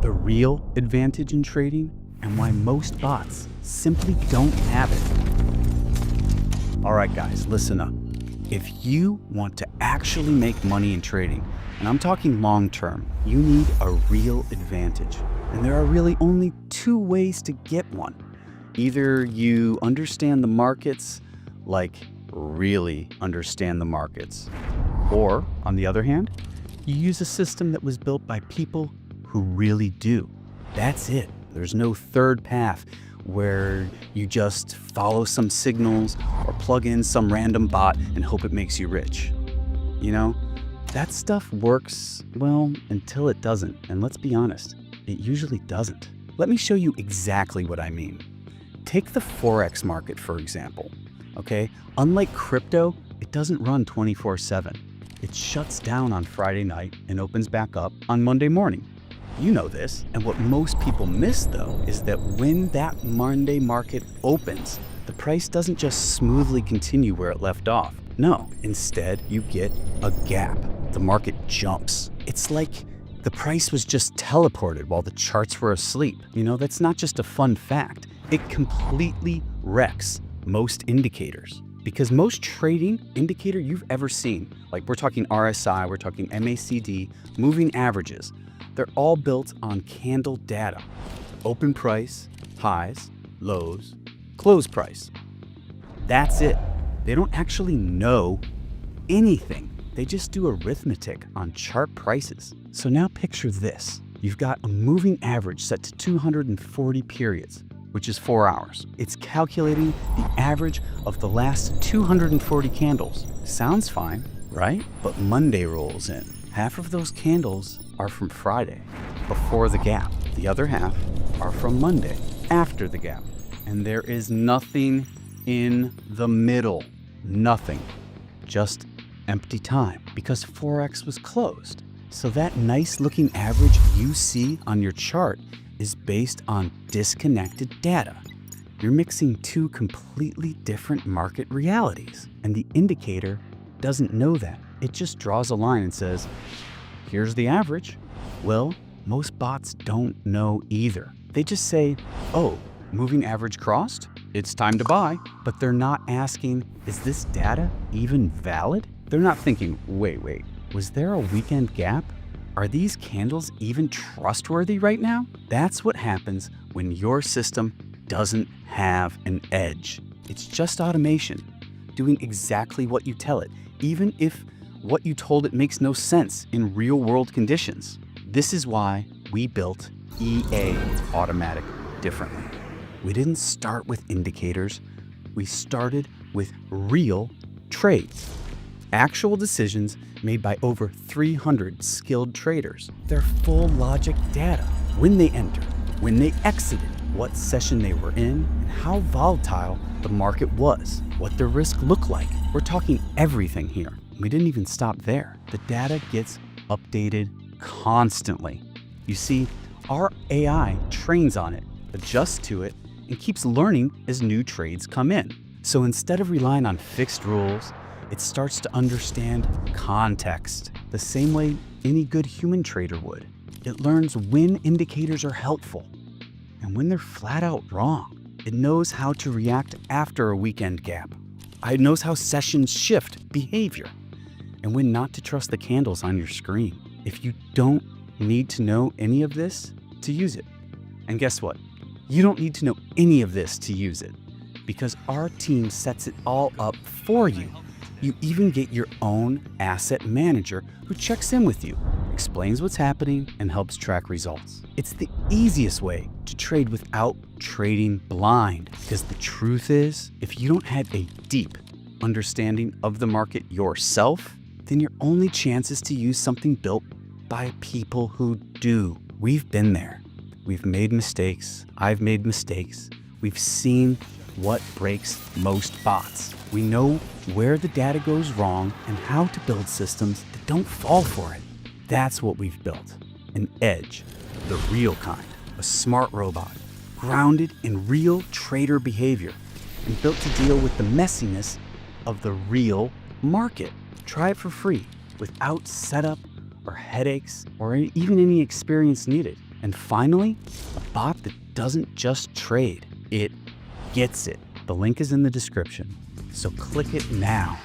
the real advantage in trading and why most bots simply don't have it. All right, guys, listen up. If you want to actually make money in trading, and I'm talking long term, you need a real advantage. And there are really only two ways to get one. Either you understand the markets, like really understand the markets, or on the other hand, you use a system that was built by people who really do. That's it. There's no third path where you just follow some signals or plug in some random bot and hope it makes you rich. You know, that stuff works, well, until it doesn't. And let's be honest, it usually doesn't. Let me show you exactly what I mean. Take the Forex market, for example. Okay, unlike crypto, it doesn't run 24/7. It shuts down on Friday night and opens back up on Monday morning. You know this, and what most people miss though is that when that Monday market opens, the price doesn't just smoothly continue where it left off. No, instead you get a gap. The market jumps. It's like the price was just teleported while the charts were asleep. You know, that's not just a fun fact. It completely wrecks most indicators. Because most trading indicator you've ever seen, like we're talking RSI, we're talking MACD, moving averages, they're all built on candle data. Open price, highs, lows, close price. That's it. They don't actually know anything. They just do arithmetic on chart prices. So now picture this. You've got a moving average set to 240 periods, which is 4 hours. It's calculating the average of the last 240 candles. Sounds fine, right? But Monday rolls in. Half of those candles are from Friday, before the gap. The other half are from Monday, after the gap. And there is nothing in the middle. Nothing. Just empty time, because Forex was closed. So that nice looking average you see on your chart is based on disconnected data. You're mixing two completely different market realities, and the indicator doesn't know that. It just draws a line and says, here's the average. Well, most bots don't know either. They just say, oh, moving average crossed, it's time to buy. But they're not asking, is this data even valid? They're not thinking, wait, was there a weekend gap? Are these candles even trustworthy right now? That's what happens when your system doesn't have an edge. It's just automation, doing exactly what you tell it, even if what you told it makes no sense in real-world conditions. This is why we built EA Automatic differently. We didn't start with indicators. We started with real trades. Actual decisions made by over 300 skilled traders. Their full logic data, when they entered, when they exited, what session they were in, and how volatile the market was, what the risk looked like. We're talking everything here. We didn't even stop there. The data gets updated constantly. You see, our AI trains on it, adjusts to it, and keeps learning as new trades come in. So instead of relying on fixed rules, it starts to understand context, the same way any good human trader would. It learns when indicators are helpful and when they're flat out wrong. It knows how to react after a weekend gap. It knows how sessions shift behavior and when not to trust the candles on your screen. If you don't need to know any of this to use it. And guess what? You don't need to know any of this to use it, because our team sets it all up for you. You even get your own asset manager who checks in with you, explains what's happening, and helps track results. It's the easiest way to trade without trading blind, because the truth is, if you don't have a deep understanding of the market yourself, then your only chance is to use something built by people who do. We've been there. We've made mistakes. I've made mistakes. We've seen what breaks most bots. We know where the data goes wrong and how to build systems that don't fall for it. That's what we've built. An edge, the real kind, a smart robot, grounded in real trader behavior and built to deal with the messiness of the real market. Try it for free, without setup or headaches or even any experience needed. And finally, a bot that doesn't just trade, it gets it. The link is in the description, so click it now.